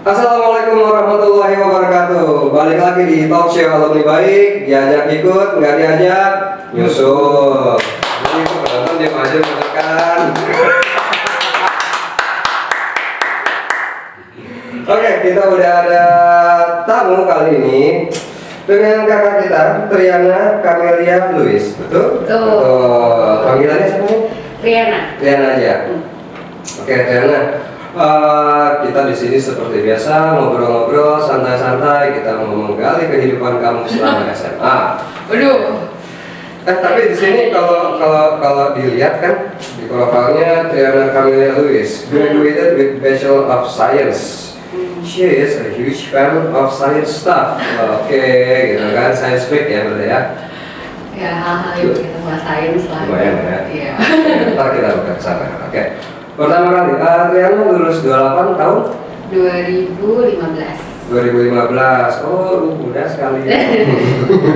Assalamualaikum warahmatullahi wabarakatuh. Balik lagi di talk show alumni baik. Diajak ikut, nggak diajak nyusul. Jadi penonton dia aja menekan. Oke, kita udah ada tamu kali ini dengan kakak kita, Triana Camelia Luis. Betul? Betul. Panggilannya siapa nih? Triana aja. Oke, Triana. Kita di sini seperti biasa ngobrol-ngobrol santai-santai, kita mau menggali kehidupan kamu selama SMA. Waduh. Tapi di sini kalau dilihat kan di profilnya Triana Camelia Luis, graduated with Bachelor of Science. She is a huge fan of science stuff. Oke, gitu kan, science fic ya berarti ya. Ya, hal-hal yang kita bahas sains lah. Lumayan ya. Iya. Ntar kita buka ke sana. Oke. Pertama kali, Triana lulus 28 tahun 2015. 2015. Oh, mudah sekali.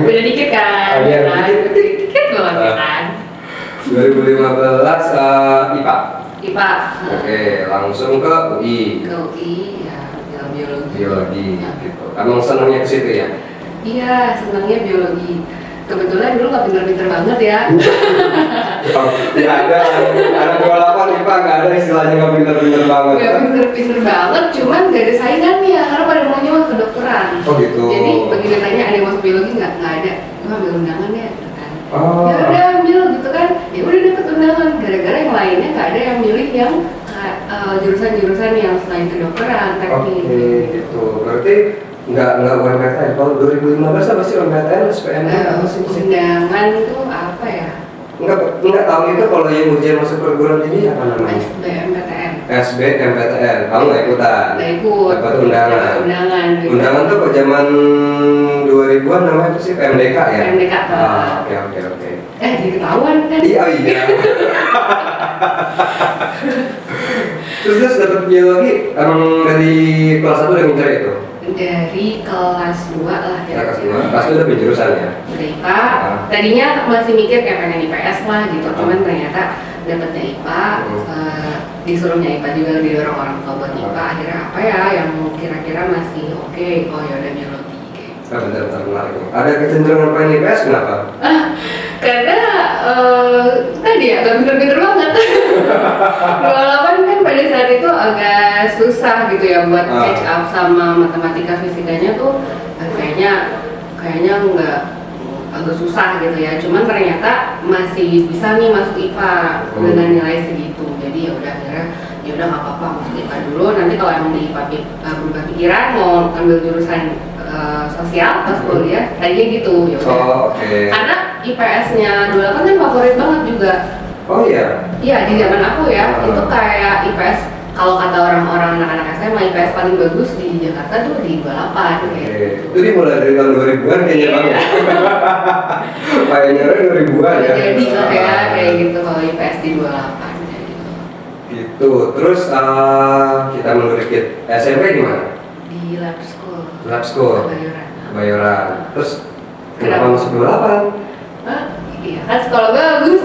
Beda dikit kan? Iya, Nah, dikit banget ya kan? 2015 IPA. IPA. Oke, langsung ke UI. Ke UI, ya, biologi. Biologi Ya. gitu. Emang senangnya ke situ ya? Iya, senangnya biologi. Kebetulan dulu nggak pinter-pinter banget ya. Tidak ada, anak 28 IPA nggak ada istilahnya nggak pinter-pinter banget. Nggak pinter-pinter banget, cuman nggak ada saingannya karena pada maunya masuk kedokteran. Oh gitu. Jadi begitu tanya ada yang masuk biologi nggak ada. Gue ambil undangan ya, gitu kan. Oh. Ya udah ambil gitu kan. Ya udah dapet undangan. Gara-gara yang lainnya nggak ada yang milih yang jurusan-jurusan yang selain kedokteran, teknik. Oke, gitu. Berarti nggak UMPTN. Kalau 2015 apa sih UMPTN, SPM apa sih? Undangan tuh apa ya? Enggak tahu itu kalau yang ujian masuk perguruan tinggi apa namanya? SBMPTN. SBMPTN. Kamu nggak ikutan? Nggak ikut. Dapat undangan. Dapat undangan. Undangan tuh ke zaman 2000-an namanya itu sih PMDK ya? PMDK. Oke. Jadi ketahuan kan? Iya. Terus dapat biologi emang dari kelas 1 udah ngincer itu? Dari kelas 2 lah ya. Kelas 2. Kelas 2 udah penjurusan ya? Udah IPA. Tadinya masih mikir kayak pengen IPS lah gitu. Cuman ternyata dapetnya IPA. Disuruhnya IPA juga didorong orang tua buat IPA. Akhirnya apa ya yang kira-kira masih oke. Oh ya udah biologi. Bentar menarik. Ada kecenderungan pengen IPS kenapa? Karena tadi ya gak pinter-pinter banget. 28 kan pada saat itu agak susah gitu ya buat catch up sama matematika fisikanya tuh kayaknya nggak agak susah gitu ya. Cuman ternyata masih bisa nih masuk IPA dengan nilai segitu. Jadi ya udah akhirnya ya udah nggak apa-apa masuk IPA dulu. Nanti kalau emang di IPA berubah pikiran mau ambil jurusan sosial pas kuliah tadinya gitu ya udah. Oke. Karena IPS-nya 28 kan favorit banget juga. Oh iya. Iya di zaman aku ya itu kayak IPS kalau kata orang-orang anak-anak SMA IPS paling bagus di Jakarta tuh di 28 gitu. Itu dimulai dari tahun 2000-an kayaknya banget. Pioneer 2000-an ya. Jadi kayak gitu kalau IPS di 28 gitu. Gitu. Terus kita mundur dikit. SMP di mana? Di lab school. Lab school. Bayoran. Terus kenapa masuk 28? Iya kan sekolah bagus.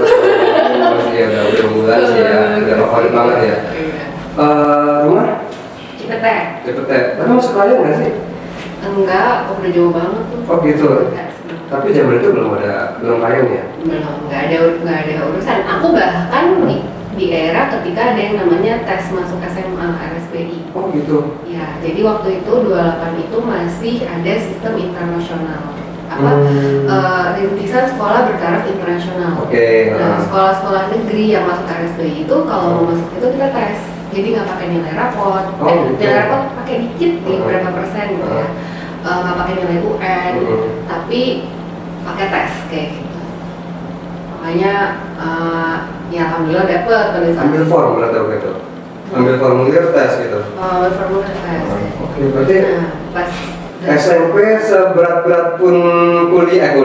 Iya udah bulan sih ya. Udah favorit banget ya. Rumah? Cipete. Tapi masuk kalian nggak sih? Enggak, aku udah jauh banget tuh. Oh gitu. Tapi zaman itu belum kalian ya? Belum, nggak ada urusan. Aku bahkan di era ketika ada yang namanya tes masuk SMA RSPI. Oh gitu. Ya, jadi waktu itu 28 itu masih ada sistem internasional. Rintisan sekolah bertaraf internasional. Oke. Nah, sekolah-sekolah negeri yang masuk RSPI itu kalau mau masuk itu kita tes. Jadi nggak pakai nilai rapot. Gitu. Nilai rapot pakai dikit nih berapa persen gitu ya. Nggak pakai nilai UN, tapi pakai tes kayak gitu. Makanya ya alhamdulillah dapet pada saat Ambil form atau gitu? Ambil formulir tes gitu? formulir tes. Oke, berarti Nah, pas SMP seberat-berat pun kuliah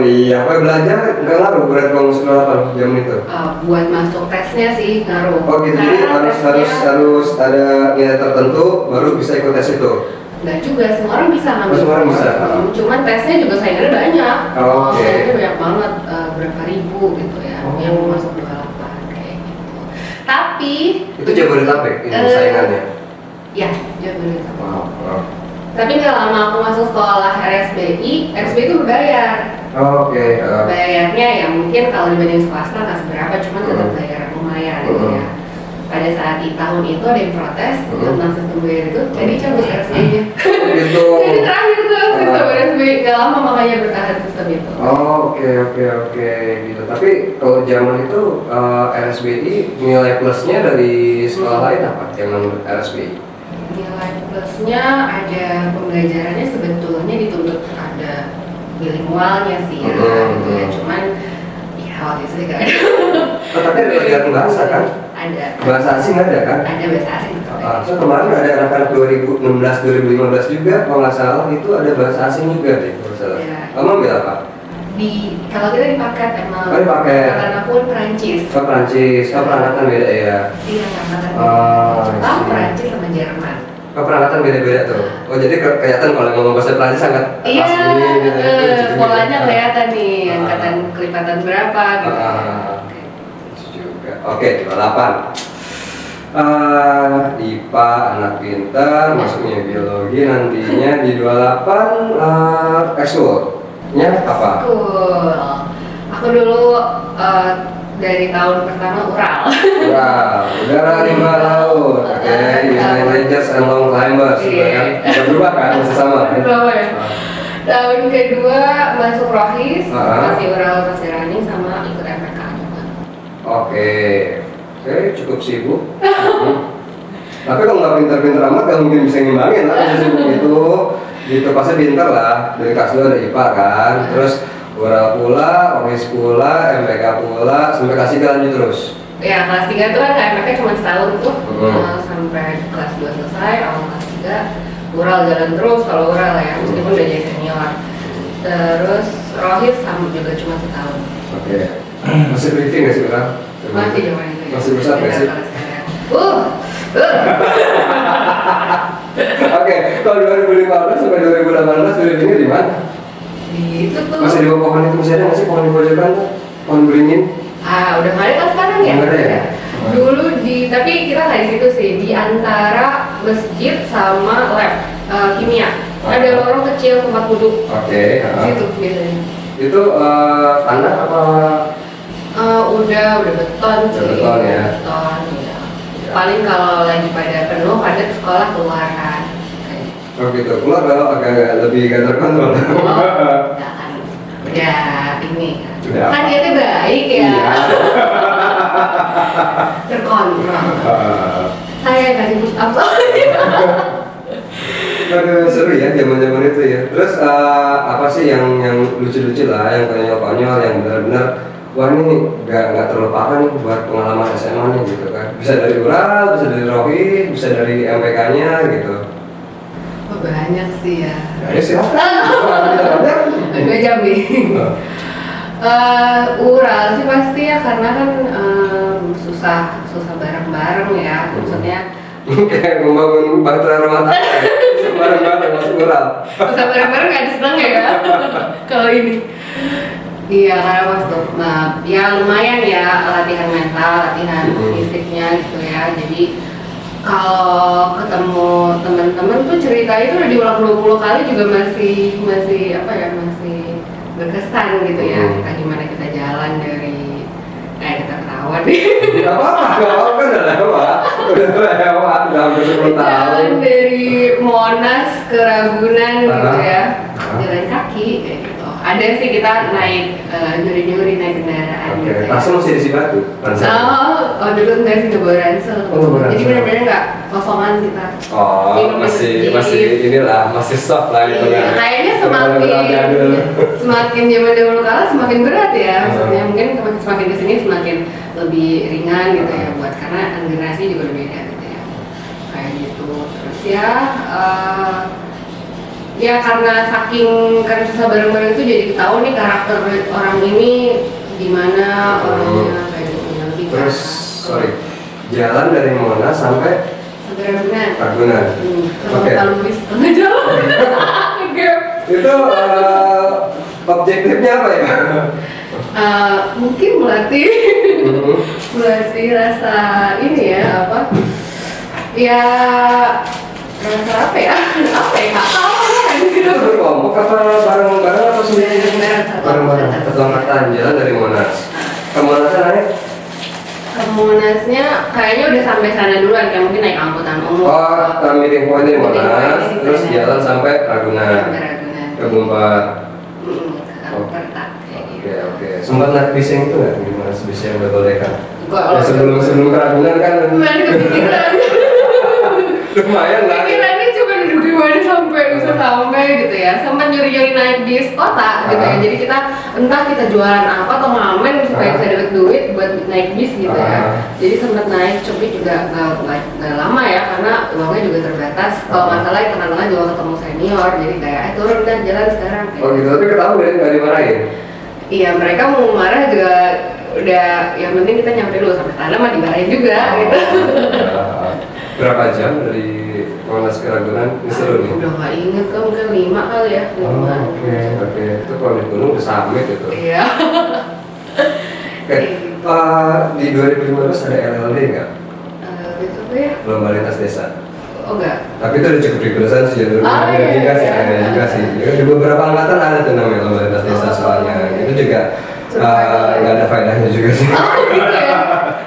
belajar nggak ngaruh berat kamu sekolah jam itu? Buat masuk tesnya sih ngaruh. Oh gitu, jadi harus ada nilai tertentu baru bisa ikut tes itu? Enggak juga, semua orang bisa ngambil. Semua orang bisa? Cuman tesnya juga saingannya banyak. Oke. Saingannya banyak banget, berapa ribu gitu ya yang masuk 28 kayak gitu. Tapi itu Jabodetabek ini saingannya? Ya, Jabodetabek. Wow. Tapi nggak lama aku masuk sekolah RSBI itu berbayar. Oke. Bayarnya ya mungkin kalau dibanding swasta nggak seberapa, cuman tetap bayar lumayan gitu ya. Pada saat di tahun itu ada yang protes tentang sistem bayar itu, jadi cabut RSBI-nya. Gitu. Jadi terakhir tuh sistem RSBI nggak lama makanya bertahan sistem itu. Oke, gitu. Tapi kalau zaman itu RSBI nilai plusnya dari sekolah lain apa? Zaman RSBI? Nilai plusnya ada pembelajarannya sebetulnya dituntut ada bilingualnya sih ya, gitu ya. Cuman ya waktu itu juga ada. Tapi ada pelajaran bahasa kan? Ada. Bahasa asing ada kan? Ada bahasa asing. So kemarin ada anak-anak 2016-2015 juga, kalau nggak salah itu ada bahasa asing juga deh, kalau nggak salah. Ya. Kamu ambil apa? Kalau kita di paket emang. Oh, di paket. Karena aku Perancis. Oh, Perancis, perangkatan beda ya? Iya, perangkatan. Oh, Jepang, I see. Perancis sama Jerman. Oh, perangkatan beda-beda tuh. Oh, jadi kelihatan kalau ngomong bahasa Perancis sangat Iya, asli gitu. polanya kelihatan nih, angkatan kelipatan berapa gitu. Oke. Itu juga. Oke, 28. IPA anak pintar, masuknya biologi nantinya di 28 ekskul-nya apa? Cool. Aku dulu dari tahun pertama Ural. Wow, udara 5 laut. Oke, United Rangers and Long Climbers gitu kan. Udah berubah kan, masih sama kan? Sama ya. Tahun kedua masuk Rohis, Ah. masih Ural, masih running sama ikut MPK juga. Oke, cukup sibuk. Tapi kalau nggak pintar-pintar amat, nggak mungkin bisa ngimbangin lah bisa sibuk itu. Gitu pasti pintar lah. Dari kelas 2 ada IPA kan, terus Ural pula, Rohis pula, MPK pula, sampai kelas 3 lanjut terus. Ya kelas 3 itu kan MPK cuma setahun tuh, sampai kelas 2 selesai, awal kelas 3 Ural jalan terus kalau Ural ya, meskipun udah jadi senior. Terus Rohis sama juga cuma setahun. Oke. Masih briefing nggak sih Ural? Masih zaman itu ya. Masih besar nggak sih? Oke, kalau 2015 sampai 2018 briefingnya di mana? Itu tuh. Masih di bawah pohon itu masih ada nggak sih pohon di pojokan tuh? Pohon beringin? Udah nggak ada kan sekarang ya? Nggak ada ya? Dulu tapi kita nggak di situ sih, di antara masjid sama lab kimia. Ada lorong kecil tempat duduk. Oke. Situ biasanya. Itu tanah apa? Udah beton sih. Udah beton ya? Beton, ya. Paling kalau lagi pada penuh padat sekolah keluar kan. Oh gitu, keluar kalau agak lebih gak terkontrol. Udah kan, udah ini kan. Udah Kan apa? dia tuh baik ya. Iya. Terkontrol. Saya kasih push up. Aduh, seru ya zaman-zaman itu ya. Terus apa sih yang lucu-lucu lah, yang konyol-konyol, yang benar-benar wah ini nggak terlupakan nih buat pengalaman SMA nih gitu kan. Bisa dari Ural, bisa dari Rohis, bisa dari MPK-nya gitu. Oh, banyak sih ya. Ya silakan. Dua jam nih. Ural sih pasti ya karena kan susah bareng-bareng ya, maksudnya Kayak membangun bahtera rumah tangga. Bareng-bareng masuk Ural. susah bareng-bareng nggak ada seneng ya kalau ini. Iya karena waktu ya lumayan ya latihan mental, latihan fisiknya gitu ya. Jadi kalau ketemu teman-teman tuh cerita itu udah diulang 20 kali juga masih apa ya, masih berkesan gitu ya. Kita gimana kita jalan dari kita ketahuan nih. Gak apa-apa kan udah lewat, udah hampir 10 tahun. Jalan dari Monas ke Ragunan gitu ya, jalan kaki kayak gitu. Ada sih kita naik nyuri-nyuri naik kendaraan. Oke, gitu ya. tasnya masih di Batu. Oh dulu enggak sih, nggak bawa ransel. Oh, nggak bawa Jadi ransel. benar-benar nggak kosongan kita. Oh, Minum di masih inilah, masih soft lah itu Iya, kan. kayaknya Jadul. semakin zaman dahulu kala semakin berat ya. Maksudnya mungkin semakin kesini semakin lebih ringan gitu ya, buat karena generasi juga berbeda gitu ya. Kayak gitu. Terus ya ya karena susah bareng-bareng itu jadi ketahuan nih karakter orang ini gimana orangnya kayak gitu ya, lebih Terus, ke- jalan dari Monas sampai Ragunan. Ragunan. Oke. Kalau bis tengah jalan. Gap. Itu objektifnya apa ya? Mungkin melatih rasa ini ya apa? Ya Rasa apa ya? Apa ya? Nggak tahu kan gitu. Itu berkelompok apa bareng-bareng atau sendiri? Bareng-bareng. Satu angkatan jalan dari Monas. Ke Monasnya naik? Ke Monasnya kayaknya udah sampai sana duluan, kayak mungkin naik angkutan umum. Oh, meeting point di Meeting point Monas, di terus sana. jalan sampai Ragunan. Sampai Ragunan. Ke Bumbar. Ke Pertak kayak gitu. Oke. Sempat naik bising itu nggak? Gimana bising udah boleh kan? Gua Ya, sebelum ke Ragunan kan Bukan kepikiran. lumayan lah. Pikirannya cuma duduk di mana sampai bisa sampai gitu ya. Sempat nyuri-nyuri naik bis kota gitu ya. Jadi kita entah kita jualan apa atau ngamen supaya bisa dapat duit buat naik bis gitu ya. Jadi sempat naik, tapi juga nggak lama ya karena uangnya juga terbatas. Kalau nggak salah tengah-tengah juga ketemu senior, jadi kayak turun dan jalan sekarang. Oh gitu, tapi ketahuan dari nggak dimarahin? Iya, mereka mau marah juga udah, yang penting kita nyampe dulu sampai sana mah dimarahin juga gitu. Berapa jam dari Monas ke Ragunan? Ini seru nih. Udah nggak inget kan, mungkin 5 kali ya. Oh, 5. oke. Itu kalau di gunung udah summit itu. Iya. Oke, di 2015 ada LLD nggak? Itu apa ya? Lomba lintas desa. Oh enggak. Tapi itu udah cukup rigorosan sih, jadi iya, juga sih, iya. ada juga sih. Di beberapa angkatan ada tuh namanya lomba lintas desa soalnya. Itu juga nggak ada faedahnya juga sih. Oh gitu ya.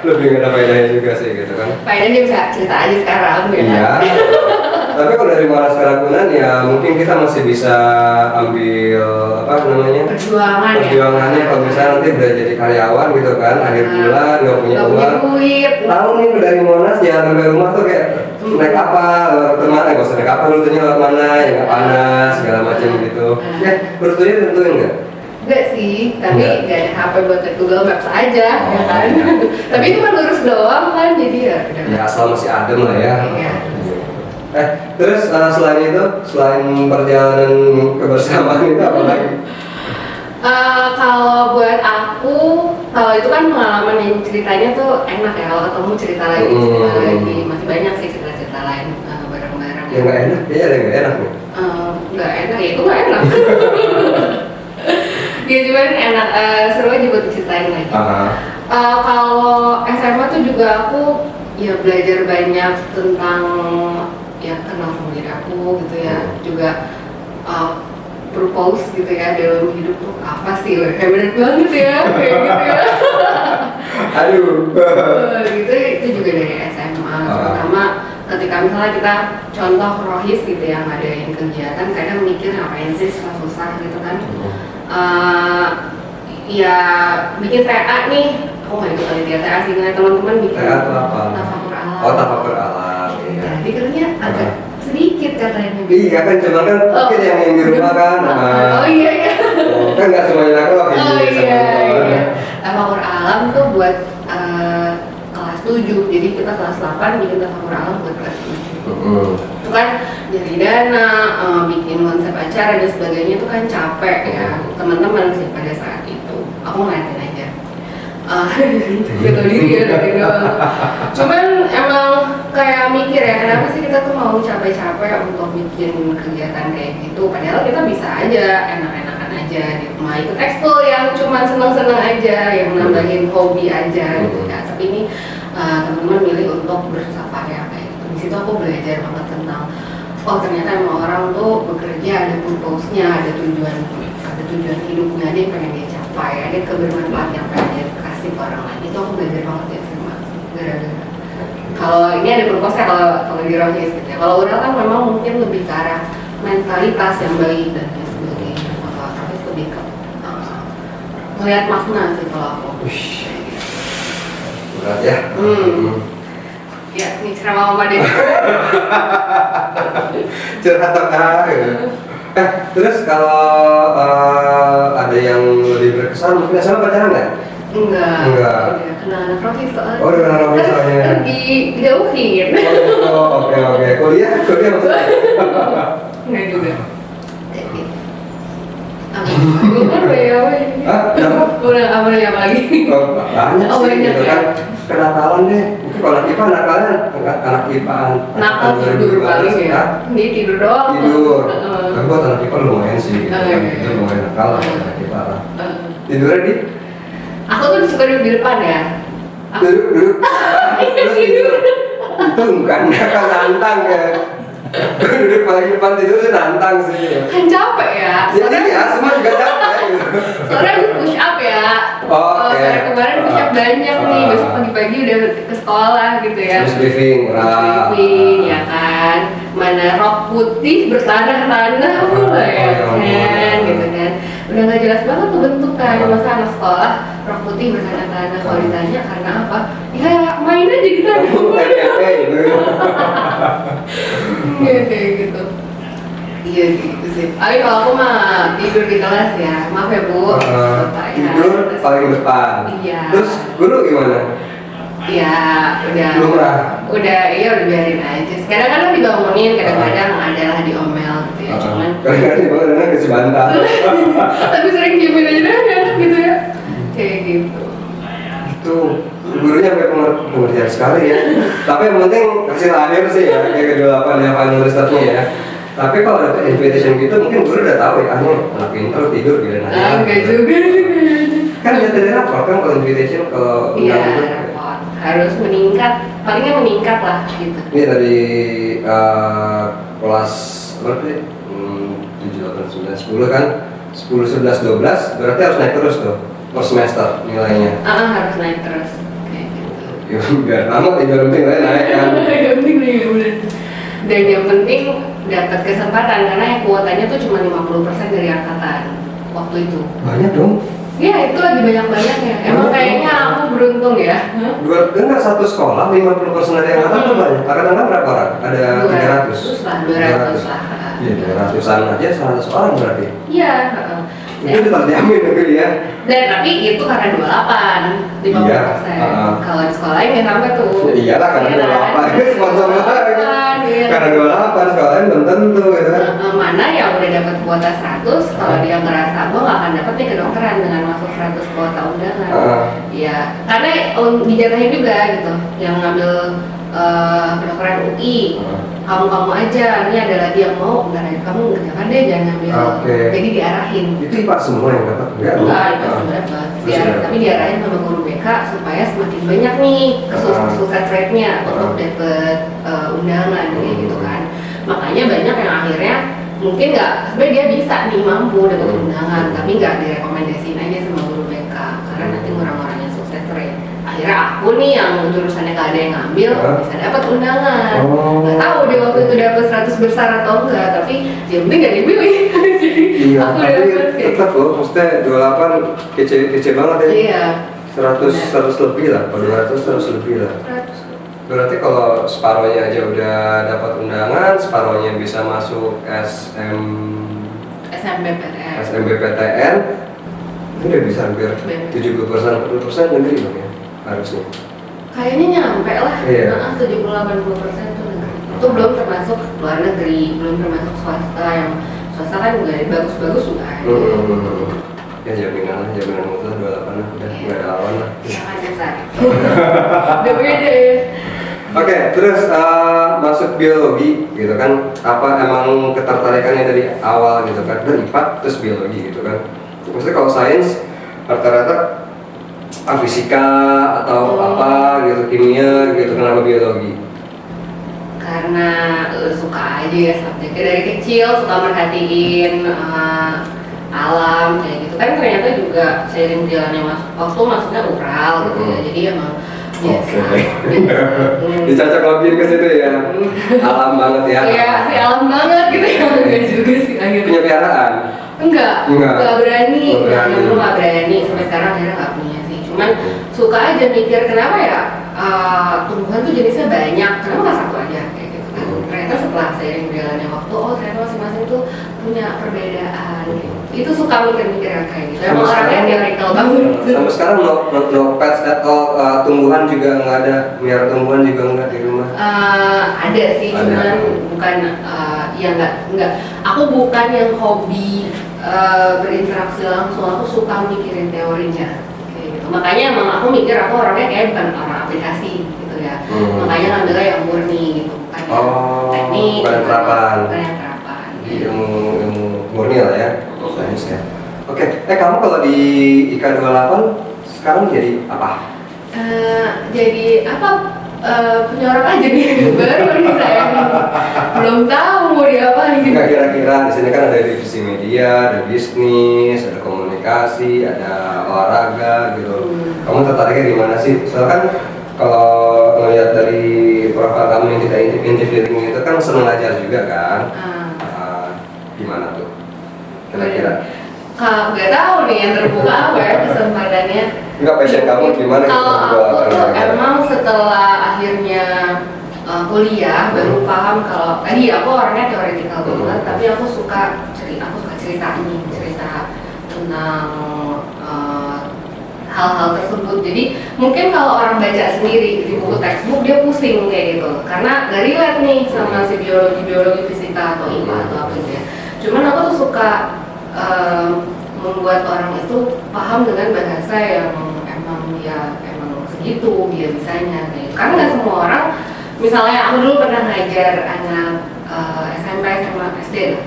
Lebih nggak ada faedahnya juga sih gitu kan. Faedahnya dia bisa cerita aja sekarang ya. Iya. Tapi kalau dari Monas ke Ragunan ya mungkin kita masih bisa ambil apa namanya? Perjuangannya kalau misalnya nanti udah jadi karyawan gitu kan, akhir bulan nggak punya uang. Duit. Tahu nih dari Monas jalan sampai rumah tuh kayak naik kapal, lewat kemana? Gak usah naik kapal, rutenya lewat mana? Ya nggak panas segala macam gitu. Ya rutenya tentuin nggak? Enggak sih, tapi nggak ada HP buat Google Maps aja, ya kan. Tapi itu kan lurus doang kan, jadi ya udah. Ya asal masih adem lah ya. Iya. Terus selain itu, selain perjalanan kebersamaan itu apa lagi? Kalau buat aku, kalau itu kan pengalaman yang ceritanya tuh enak ya. Kalau ketemu cerita lagi, masih banyak sih cerita-cerita lain bareng-bareng. Yang nggak enak, kayaknya ada yang nggak enak nih. Nggak enak ya, itu nggak enak. Ya cuman enak, seru aja buat diceritain lagi. Kalau SMA tuh juga aku ya belajar banyak tentang ya kenal sama diri aku gitu ya, juga purpose gitu ya dalam hidup tuh apa sih, kayak bener banget ya kayak gitu ya. Aduh. Gitu itu juga dari SMA, terutama ketika misalnya kita contoh rohis gitu yang ngadain kegiatan, kadang mikir ngapain sih susah-susah gitu kan. Ya bikin TA nih, aku nggak ikut panitia TA sih, ngeliat teman-teman bikin TA itu apa? tafakur alam. Oh, tafakur alam. Iya. Jadi katanya agak sedikit katanya. Iya kan, cuma kan mungkin yang di rumah kan. Oh iya iya. Kan nggak semuanya aku lagi. Oh iya. Tafakur alam tuh buat kelas 7, jadi kita kelas 8 bikin tafakur alam buat kelas 7. Itu kan dari dana, bikin konsep acara dan sebagainya itu kan capek ya teman-teman sih pada saat itu. Aku ngeliatin aja. Gitu diri ya dari doang. Cuman emang kayak mikir ya, kenapa sih kita tuh mau capek-capek untuk bikin kegiatan kayak gitu, padahal kita bisa aja enak-enakan aja di rumah, ikut ekskul yang cuma seneng-seneng aja, yang nambahin hobi aja gitu ya. Tapi ini teman-teman milih untuk bersafarya kayak gitu. Di situ aku belajar banget tentang oh ternyata emang orang tuh bekerja ada purpose-nya, ada tujuan hidupnya, dia pengen dia capai, ada kebermanfaat yang pengen dia kasih ke orang lain. Itu aku belajar banget ya sama gara-gara. Kalau ini ada purpose-nya kalau di rohis gitu ya. Kalau udah kan memang mungkin lebih ke arah mentalitas yang baik dan lain sebagainya. Kalau rohis lebih ke melihat makna sih kalau aku. Berat ya. Ya, ini ceramah mama deh. Curhat gitu. Terus kalau ada yang lebih berkesan, mungkin sama pacaran nggak? Enggak. Enggak. Udah kenal anak rohis soalnya. Oh, udah kenal rohis soalnya. Kan dijauhin. Oh, oke. Kuliah maksudnya? Enggak juga. Gue kan ya apa ini? Kenapa? Udah apa lagi? Banyak Oh, sih banyak gitu ya? kan. Kenakalan deh. Mungkin kalau anak IPA nakalan, anak IPA-an. Nakal tidur paling ya. Dia tidur doang. Tidur. Tapi buat anak IPA lumayan sih gitu kan. Itu lumayan nakal lah anak IPA lah. Tidurnya di? Aku tuh suka duduk di depan ya. Duduk. Terus tidur. Itu bukan nakal nantang ya. Duduk paling depan tidur sih nantang sih. Kan capek ya. Iya, semua juga capek gitu. Soalnya gue push up ya. Oh, oke. Soalnya kemarin push up banyak nih. Besok pagi-pagi udah ke sekolah gitu ya. Terus briefing, Briefing ya kan. Mana rok putih bertanah-tanah pula ya kan, gitu kan. Udah nggak jelas banget tuh bentukan. Masa anak sekolah rok putih bertanah-tanah, kalau ditanya karena apa? Ya main aja di tanah. Iya kayak gitu. Iya gitu sih. Tapi kalau aku mah tidur di kelas ya, maaf ya Bu. Bapak ya. Tidur paling depan. Iya. Terus guru gimana? Ya udah. Lumrah. Udah, iya udah biarin aja. Kadang-kadang dibangunin, kadang-kadang adalah diomel gitu ya. Cuman Kadang-kadang dibangunin kasih bantal. tapi sering diemin aja deh enak gitu ya. Kayak gitu. Itu gurunya sampai pengertian sekali ya. Tapi yang penting hasil akhir sih ya, kayak ke-28 ya final resultnya ya. Tapi kalau ada invitation gitu mungkin guru udah tahu ya, anak pintar tidur gitu nanti. Enggak juga sih kayaknya. Kan lihat dari rapor kan kalau invitation kalau Iya, undang-undang. repot. Harus meningkat, palingnya meningkat lah gitu. Ini dari kelas berapa sih? 7, 8, 9, 10 kan? 10, 11, 12 berarti harus naik terus tuh per semester nilainya. Harus naik terus kayak gitu. Ya biar tamat ya biar penting nilainya naik kan. Yang penting nih udah. Dan yang penting dapat kesempatan karena yang kuotanya tuh cuma 50% dari angkatan waktu itu. Banyak dong. Ya itu lagi banyak-banyaknya. Emang kayaknya aku beruntung ya. Enggak satu sekolah 50% dari angkatan tuh banyak. Angkatan kan berapa orang? Ada 300. 200 lah, 200 lah. Iya, 200-an aja 100 orang berarti. Iya. Itu terjamin negeri ya. Dan tapi itu karena 28, 50%. Iya, Kalau di sekolah ini sampai tuh. Ya iyalah karena 28 sponsor lagi. Iya. Karena 28 sekolahnya belum tentu gitu kan. Mana yang udah dapat kuota 100, kalau dia ngerasa gue nggak akan dapat nih kedokteran dengan masuk 100 kuota undangan. Ya, karena dijatuhin juga gitu, yang ngambil kedokteran UI. Kamu aja, ini ada lagi yang mau, bentar aja kamu jangan deh, jangan ngambil. Jadi diarahin. Itu IPA semua yang dapat? Enggak, IPA semua dapat. Tapi diarahin sama guru BK supaya semakin banyak nih sukses rate-nya untuk dapat undangan kayak gitu kan. Makanya banyak yang akhirnya mungkin nggak, sebenarnya dia bisa nih mampu dapat undangan, tapi nggak direkomendasiin aja sama guru BK karena nanti orang-orangnya sukses rate. Akhirnya aku nih yang jurusannya gak ada yang ngambil bisa dapat undangan. Nggak tahu dia waktu itu dapat 100 besar atau enggak, tapi yang penting gak dipilih. Jadi iya, aku tapi dapet tetap loh, maksudnya 28 kece banget ya. Iya. 100 lebih lah, kalau 200 100 lebih lah. 100. Berarti kalau separohnya aja udah dapat undangan, separohnya bisa masuk SMBPTN, ini udah bisa hampir 70% negeri dong ya, harusnya. Kayaknya nyampe lah, Iya. 70-80% tuh negeri. Itu belum termasuk luar negeri, belum termasuk swasta yang swasta kan juga bagus-bagus juga ada. Ya jaminan mutlak 28 lah, udah nggak ada lawan lah. Jangan dasar. Udah beda ya. Oke, terus masuk biologi gitu kan, apa emang ketertarikannya dari awal gitu kan, dari IPA terus biologi gitu kan. Maksudnya kalau sains rata-rata fisika atau apa gitu, kimia gitu, kenapa biologi? Karena suka aja ya subjeknya dari kecil, suka merhatiin alam kayak gitu kan. Ternyata juga seiring jalannya waktu maksudnya ural gitu ya, jadi emang biasa. Dicocok logiin ke situ ya, alam banget ya. Iya, si alam banget gitu ya. Enggak juga sih akhirnya. Punya piaraan? Enggak berani. Dulu nggak berani, sampai sekarang akhirnya nggak punya sih. Cuman suka aja mikir kenapa ya tumbuhan tuh jenisnya banyak, kenapa nggak satu aja kayak gitu kan. Ternyata setelah seiring berjalannya waktu, ternyata masing-masing tuh punya perbedaan gitu. Itu suka mikir-mikir yang kayak gitu. Emang orangnya teorikal banget. Sampai sekarang no pets atau tumbuhan juga nggak ada, miara tumbuhan juga nggak di rumah? Ada sih, cuman bukan ya nggak. Aku bukan yang hobi berinteraksi langsung, aku suka mikirin teorinya kayak gitu. Makanya emang aku mikir aku orangnya kayak bukan orang aplikasi gitu ya. Makanya ngambilnya yang murni gitu, bukan teknik, bukan yang terapan. Bukan yang terapan. Ilmu murni lah ya, sains ya. Oke, kamu kalau di IK 28 sekarang jadi apa? Jadi apa? punya orang aja nih, baru nih saya nih. Belum tahu mau diapain. Enggak, kira-kira di sini kan ada divisi media, ada bisnis, ada komunikasi, ada olahraga gitu. Kamu tertariknya di mana sih? Soalnya kan kalau ngelihat dari profil kamu yang kita interviewing itu kan seneng ajar juga kan? Gimana tuh? Kira-kira? Nggak tahu nih yang terbuka apa ya kesempatannya. Enggak, passion kamu gimana? Kalau aku tuh emang setelah akhirnya kuliah baru paham kalau tadi aku orangnya teoretikal banget, tapi aku suka cerita tentang hal-hal tersebut. Jadi mungkin kalau orang baca sendiri di buku textbook dia pusing kayak gitu, karena nggak relate nih sama si biologi fisika atau IPA atau apa gitu ya. Cuman aku tuh suka membuat orang itu paham dengan bahasa yang emang segitu dia bisanya kayak. Karena nggak semua orang, misalnya aku dulu pernah ngajar anak SMP, SMA, SD lah,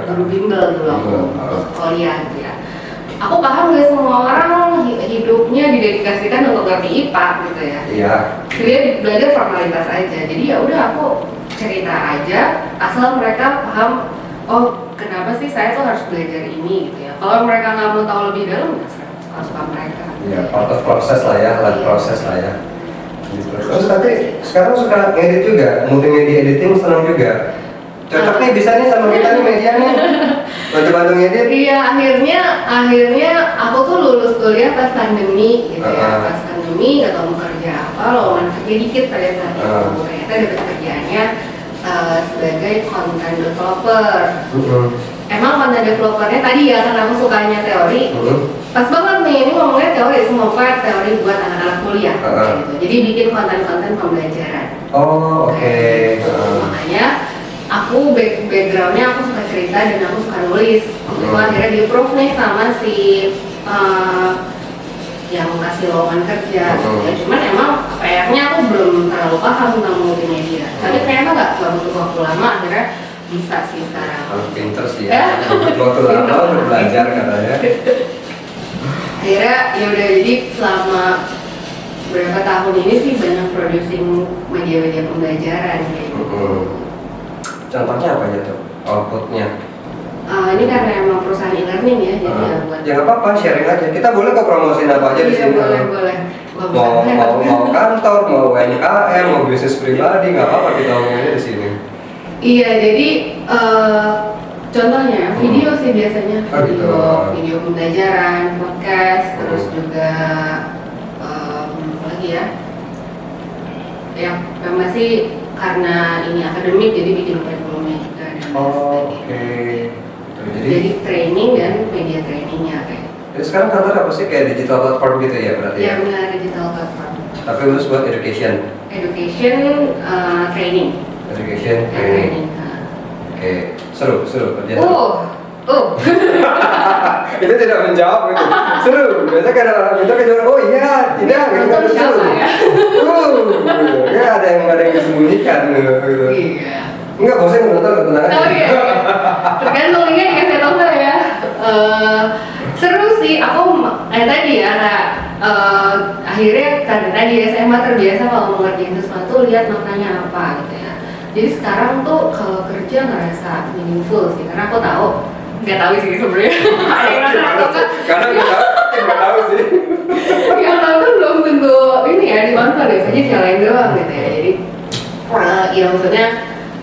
guru bimbel dulu aku untuk kuliah gitu ya. Aku paham gak semua orang hidupnya didedikasikan untuk ngerti IPA gitu ya. Iya. Dia belajar formalitas aja. Jadi ya udah aku cerita aja, asal mereka paham. Oh, kenapa sih saya tuh harus belajar ini gitu ya. Kalau mereka nggak mau tahu lebih dalam, suka mereka. Iya, part of proses lah ya, proses lah ya. Gitu. Terus tapi sekarang suka ngedit juga, multimedia editing senang juga. Cocok nih, bisa nih sama kita nih media nih. Bantu-bantu ngedit. Iya, akhirnya aku tuh lulus kuliah pas pandemi gitu ya. Pas pandemi nggak tahu mau kerja apa, lowongan kerja dikit pada saat itu. Ternyata dapat kerjaannya sebagai content developer. Emang content developernya tadi ya karena aku sukanya teori. Pas banget nih, ini ngomongnya teori, semoga teori buat anak-anak kuliah gitu. Jadi bikin konten-konten pembelajaran. Oh, oke. Makanya aku backgroundnya aku suka cerita dan aku suka nulis. Aku akhirnya di-approve nih sama si yang kasih lowongan kerja. Ya, cuman emang PR-nya aku belum terlalu paham tentang multimedia. Tapi ternyata nggak butuh waktu lama, akhirnya bisa sih sekarang. Pinter sih ya. Butuh waktu lama untuk belajar katanya. Akhirnya ya udah, jadi selama berapa tahun ini sih banyak producing media-media pembelajaran kayak gitu. Contohnya apa aja tuh outputnya? Ini karena emang perusahaan e-learning ya, jadi ya buat. Ya nggak apa-apa, sharing aja. Kita boleh kok promosiin apa aja di sini. Boleh. Mau kantor, mau UMKM, mau bisnis pribadi, nggak apa-apa kita ngomongnya di sini. Iya, jadi contohnya video sih biasanya, video pembelajaran, podcast, terus juga apa lagi ya? Yang masih karena ini akademik jadi bikin kurikulumnya juga dan sebagainya. Jadi training dan media trainingnya kayak. Jadi sekarang kantor apa sih, kayak digital platform gitu ya berarti? Ya benar, digital platform. Tapi khusus buat education. Training. Education training. Oke, seru kerja. Itu tidak menjawab gitu. Seru. Biasanya kan orang minta ke juara, oh iya, tidak, gitu kan seru. Ya ada yang disembunyikan gitu. Iya. Enggak, bosan nonton, tenang aja. Oh iya. Tergantung linknya dikasih atau enggak ya. Seru sih, aku tadi ya akhirnya karena tadi SMA terbiasa kalau mengerjain sesuatu lihat maknanya apa gitu ya. Jadi sekarang tuh kalau kerja ngerasa meaningful sih, karena aku tahu. Nggak tahu sih sebenarnya. Karena nggak tahu sih. Yang nonton belum tentu ini ya ditonton, biasanya nyalain doang gitu ya. Jadi ya maksudnya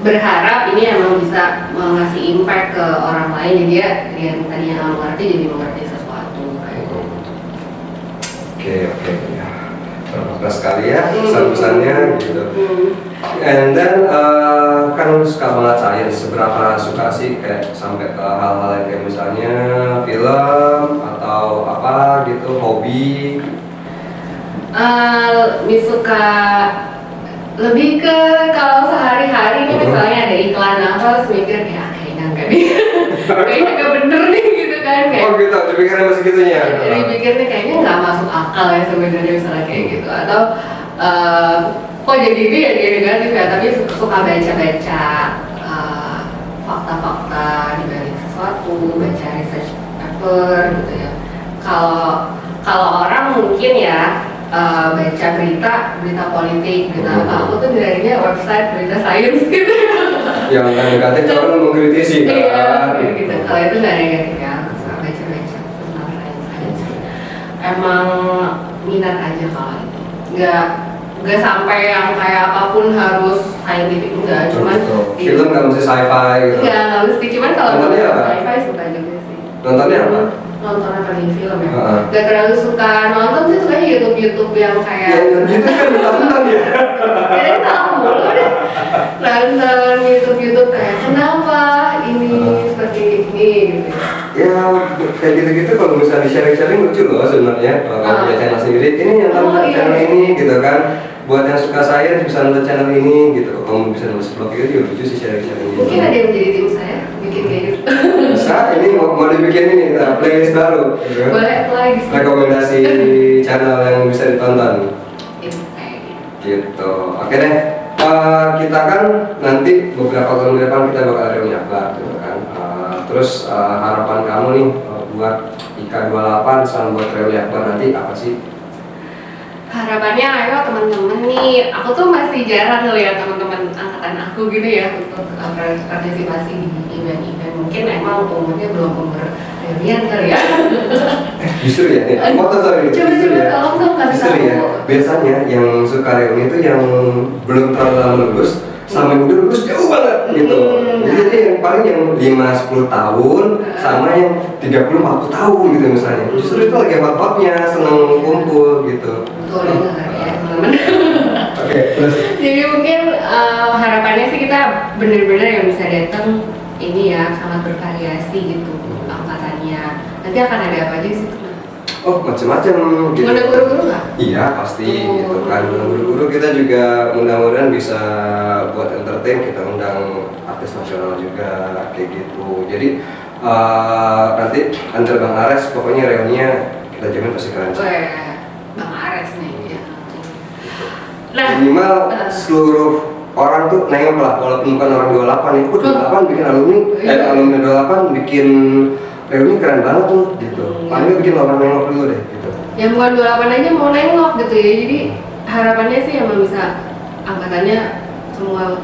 berharap ini emang bisa ngasih impact ke orang lain, jadi ya yang tadinya nggak mengerti jadi mengerti sesuatu kayak gitu. Oke ya, terbatas sekali ya pesan-pesannya gitu. And then kan suka banget science, seberapa suka sih kayak sampai ke hal-hal yang kayak misalnya film atau apa gitu, hobi? Suka lebih ke kalau sehari-hari nih misalnya ada iklan apa, terus mikir kayak kayaknya nggak bener nih gitu kan kayak. Oh gitu, dipikirnya masih gitunya. Jadi pikir nih kayaknya nggak masuk akal ya sebenarnya misalnya kayak gitu, atau kok jadi ini ya dia negatif ya, tapi suka baca-baca fakta-fakta di balik sesuatu, baca research paper gitu ya. Kalau orang mungkin ya baca berita politik, berita Hmm. apa, aku tuh nyarinya website berita sains gitu. Yang negatif orang mengkritisi kan. Iya, kayak gitu. Kalau itu nggak negatif ya, aku suka baca-baca tentang sains. Emang minat aja kalau itu. Nggak sampai yang kayak apapun harus scientific, enggak. Cuman film nggak mesti sci-fi gitu. Iya, nggak mesti. Cuman kalau Nontonnya apa? sci-fi suka juga sih. Nontonnya apa? Nonton apa nih, film ya? Heeh. Gak terlalu suka nonton sih, sukanya YouTube yang kayak Ya gitu kan nonton ya. kayaknya salah mulu deh. Nonton YouTube kayak kenapa ini seperti ini gitu. Ya kayak gitu-gitu kalau misalnya di-sharing lucu loh sebenarnya. Kalau kamu punya channel sendiri, ini yang nonton channel ini gitu kan. Buat yang suka sains bisa nonton channel ini gitu. Kamu bisa nulis blog itu juga lucu sih sharing-sharing gitu. Mungkin ada yang menjadi tim saya bikin kayak gitu. Bisa, ini mau dibikin ini kita playlist baru gitu kan. Boleh apply di sini. Rekomendasi channel yang bisa ditonton Itu kayak gitu. gitu. Oke deh. Kita kan nanti beberapa tahun ke depan kita bakal reuni akbar gitu kan. Terus harapan kamu nih buat IKA 28 sama buat reuni akbar nanti apa sih? Harapannya ayo teman-teman nih, aku tuh masih jarang ngeliat teman-teman angkatan aku gitu ya untuk partisipasi di event-event. Mungkin emang umurnya belum umur reunian kali ya. Justru ya, nih, mau tahu ini justru ya. Tolong dong kasih Justru ya, tahu. biasanya yang suka reuni itu yang belum terlalu lama lulus sama yang udah lulus jauh banget gitu. Jadi yang paling yang 5-10 tahun sama yang 30-40 tahun gitu misalnya. Justru itu lagi hot-hotnya, seneng kumpul gitu. Betul banget ya teman-teman. Oke, terus Jadi mungkin harapannya sih kita bener-bener yang bisa datang ini ya sangat bervariasi gitu angkatannya. Nanti akan ada apa aja sih? oh macam-macam gitu. Ngundang guru-guru nggak? Iya pasti gitu kan. Undang guru-guru kita juga mudah-mudahan bisa buat entertain, kita undang artis nasional juga kayak gitu. Jadi nanti antar Bang Ares pokoknya reuninya kita jamin pasti keren sih. Wah, Bang Ares nih. Ya. Nah, Minimal seluruh orang tuh nengok lah, walaupun bukan orang 28 itu 28 bikin alumni, alumni 28 bikin reuni keren banget tuh gitu. Paling nggak bikin orang nengok dulu deh gitu. yang bukan 28 aja mau nengok gitu ya. Jadi harapannya sih emang bisa angkatannya semua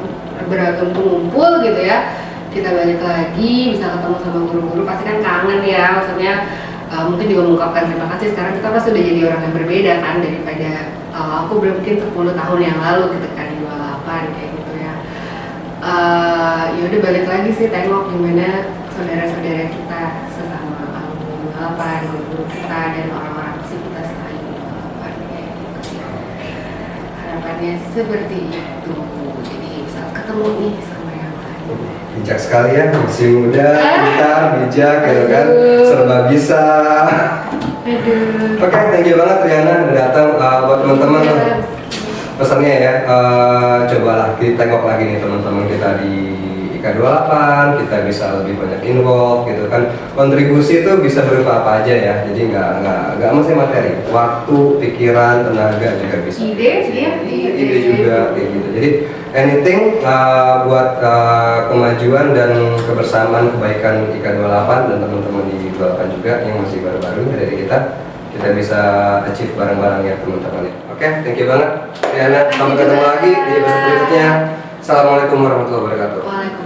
beragam tuh ngumpul gitu ya. Kita balik lagi, bisa ketemu sama guru-guru, pasti kan kangen ya. Maksudnya mungkin juga mengungkapkan terima kasih. Sekarang kita pasti udah jadi orang yang berbeda kan daripada aku mungkin 10 tahun yang lalu gitu kan di 28 kayak gitu ya. Ya udah balik lagi sih tengok gimana saudara-saudara kita sesama alumni 28, guru kita dan orang-orang kita selain 28 kayak gitu ya. Harapannya seperti itu. Jadi bisa ketemu nih sama yang lain. Bijak sekali ya, masih muda, pintar, bijak gitu kan, serba bisa. Aduh. Oke, thank you banget Riana udah datang. Buat teman-teman pesannya ya, cobalah kita tengok lagi nih teman-teman kita di IKA 28, kita bisa lebih banyak involve gitu kan. Kontribusi itu bisa berupa apa aja ya, jadi nggak mesti materi, waktu, pikiran, tenaga juga bisa. Ide juga kayak gitu. Jadi anything buat kemajuan dan kebersamaan kebaikan IKA 28 dan teman-teman di 28 juga yang masih baru-baru dari kita bisa achieve bareng-bareng ya teman-teman. Oke, thank you banget Riana. Sampai ketemu lagi di episode berikutnya. Assalamualaikum warahmatullahi wabarakatuh. Waalaikumsalam.